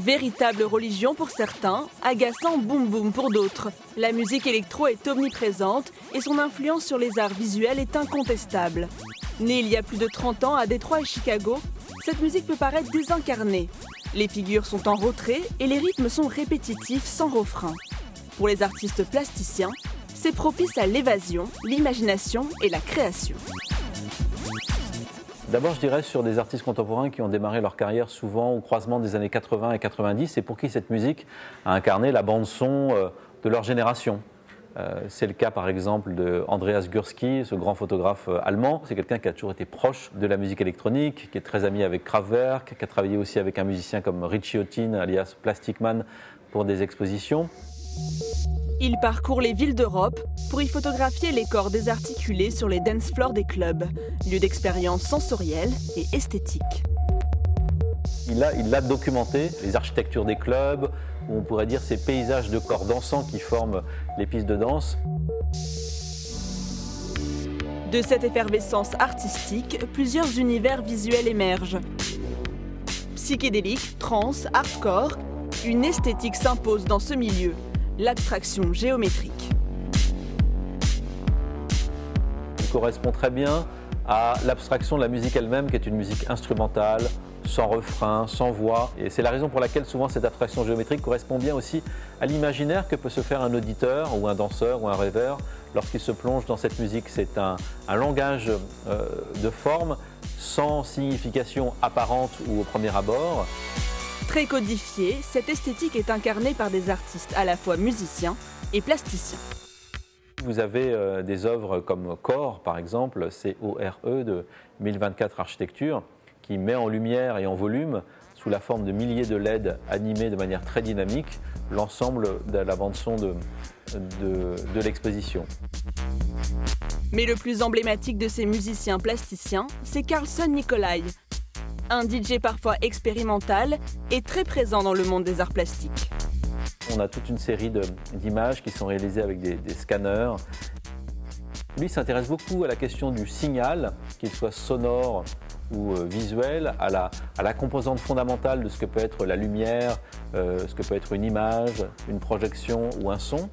Véritable religion pour certains, agaçant boum boum pour d'autres. La musique électro est omniprésente et son influence sur les arts visuels est incontestable. Née il y a plus de 30 ans à Détroit et Chicago, cette musique peut paraître désincarnée. Les figures sont en retrait et les rythmes sont répétitifs sans refrain. Pour les artistes plasticiens, c'est propice à l'évasion, l'imagination et la création. D'abord, je dirais sur des artistes contemporains qui ont démarré leur carrière souvent au croisement des années 80 et 90 et pour qui cette musique a incarné la bande-son de leur génération. C'est le cas par exemple de Andreas Gursky, ce grand photographe allemand. C'est quelqu'un qui a toujours été proche de la musique électronique, qui est très ami avec Kraftwerk, qui a travaillé aussi avec un musicien comme Richie Hawtin, alias Plastic Man, pour des expositions. Il parcourt les villes d'Europe pour y photographier les corps désarticulés sur les dance floors des clubs, lieu d'expérience sensorielle et esthétique. Il a documenté les architectures des clubs, ou on pourrait dire ces paysages de corps dansants qui forment les pistes de danse. De cette effervescence artistique, plusieurs univers visuels émergent. Psychédélique, trance, hardcore, une esthétique s'impose dans ce milieu. L'abstraction géométrique. Il correspond très bien à l'abstraction de la musique elle-même, qui est une musique instrumentale, sans refrain, sans voix. Et c'est la raison pour laquelle souvent cette abstraction géométrique correspond bien aussi à l'imaginaire que peut se faire un auditeur ou un danseur ou un rêveur lorsqu'il se plonge dans cette musique. C'est un langage de forme sans signification apparente ou au premier abord. Très codifiée, cette esthétique est incarnée par des artistes à la fois musiciens et plasticiens. Vous avez des œuvres comme Core, par exemple, C-O-R-E de 1024 Architecture, qui met en lumière et en volume, sous la forme de milliers de LED animés de manière très dynamique, l'ensemble de la bande-son de l'exposition. Mais le plus emblématique de ces musiciens plasticiens, c'est Carlson Nicolai. Un DJ parfois expérimental et très présent dans le monde des arts plastiques. On a toute une série d'images qui sont réalisées avec des scanners. Lui s'intéresse beaucoup à la question du signal, qu'il soit sonore ou visuel, à la composante fondamentale de ce que peut être la lumière, ce que peut être une image, une projection ou un son.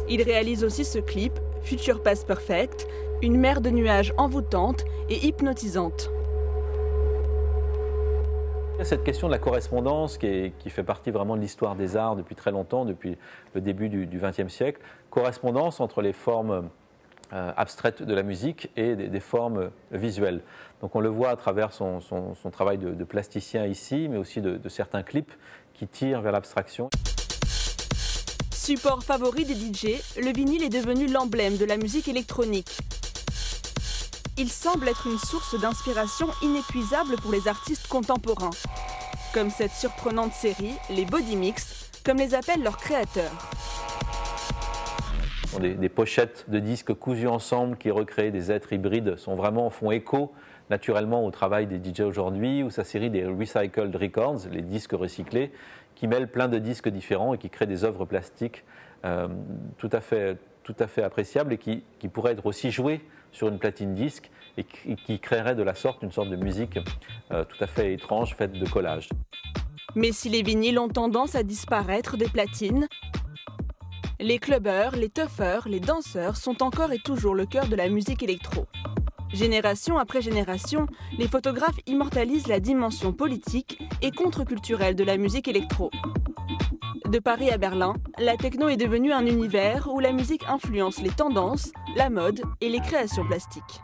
Il réalise aussi ce clip, Future Past Perfect, une mer de nuages envoûtante et hypnotisante. Cette question de la correspondance qui fait partie vraiment de l'histoire des arts depuis très longtemps, depuis le début du XXe siècle, correspondance entre les formes abstraites de la musique et des formes visuelles. Donc on le voit à travers son travail de plasticien ici, mais aussi de certains clips qui tirent vers l'abstraction. Support favori des DJ, le vinyle est devenu l'emblème de la musique électronique. Il semble être une source d'inspiration inépuisable pour les artistes contemporains. Comme cette surprenante série, les Body Mix, comme les appellent leurs créateurs. Des pochettes de disques cousus ensemble qui recréent des êtres hybrides font écho naturellement au travail des DJ aujourd'hui, ou sa série des Recycled Records, les disques recyclés, qui mêlent plein de disques différents et qui créent des œuvres plastiques tout à fait appréciables et qui pourraient être aussi jouées sur une platine disque et qui créerait de la sorte une sorte de musique tout à fait étrange, faite de collages. Mais si les vinyles ont tendance à disparaître des platines, les clubbers, les tuffers, les danseurs sont encore et toujours le cœur de la musique électro. Génération après génération, les photographes immortalisent la dimension politique et contre-culturelle de la musique électro. De Paris à Berlin, la techno est devenue un univers où la musique influence les tendances, la mode et les créations plastiques.